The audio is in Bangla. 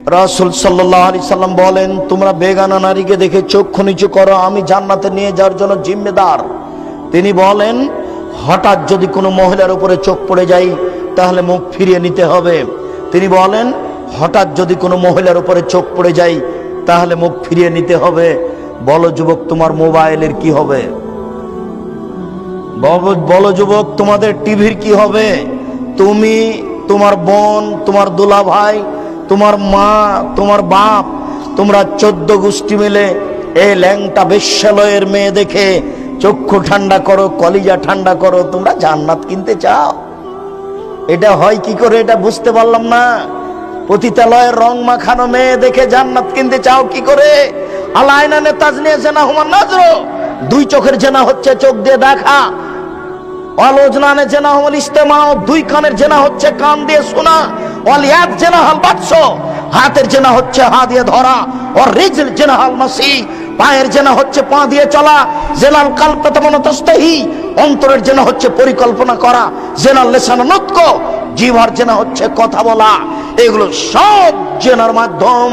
রাসূল সাল্লাল্লাহু আলাইহি সাল্লাম বলেন, তোমরা বেগানা নারীকে দেখে চক্ষু নিচু করো, আমি জান্নাতে নিয়ে যাওয়ার জন্য জিম্মেদার। তিনি বলেন, হঠাৎ যদি কোনো মহিলার উপরে চোখ পড়ে যায় তাহলে মুখ ফিরিয়ে নিতে হবে। তিনি বলেন, হঠাৎ যদি কোনো মহিলার উপরে চোখ পড়ে যায় তাহলে মুখ ফিরিয়ে নিতে হবে। বলো যুবক, তোমার মোবাইলের কি হবে? বলো যুবক, তোমাদের টিভির কি হবে? তুমি, তোমার বোন, তোমার দুলা ভাই, তোমার মা, তোমার বাপ, তোমরা 14 গোষ্ঠী মিলে এই ল্যাংটা বেশ্যালয়ের মেয়ে দেখে চক্ষু ঠান্ডা করো, কলিজা ঠান্ডা করো, তোমরা জান্নাত কিনতে চাও। এটা হয় কি করে এটা বুঝতে পারলাম না। পতিতালয়ের রং মাখানো মেয়ে দেখে জান্নাত কিনতে চাও কি করে? আলাইনানে তাজনিয়া জেনা হুমান নাজরো, দুই চোখের জেনা হচ্ছে চোখ দিয়ে দেখা। অলজনানে জেনা হুল ইস্তেমাও, দুই কানের জেনা হচ্ছে কান দিয়ে শোনা। ওয়ালিয়াত জেনা হাল বাদশ, হাতের জেনা হচ্ছে হাত দিয়ে ধরা। আর রিজল জেনা হাল মাসি, পায়ের জেনা হচ্ছে পা দিয়ে চলা। জেনাল কালব তাতামানাতাস্তাহি, অন্তরের জেনা হচ্ছে পরিকল্পনা করা। জেনাল লিসান নুতক, জিহ্বার জেনা হচ্ছে কথা বলা। এগুলো সব জেনার মাধ্যম।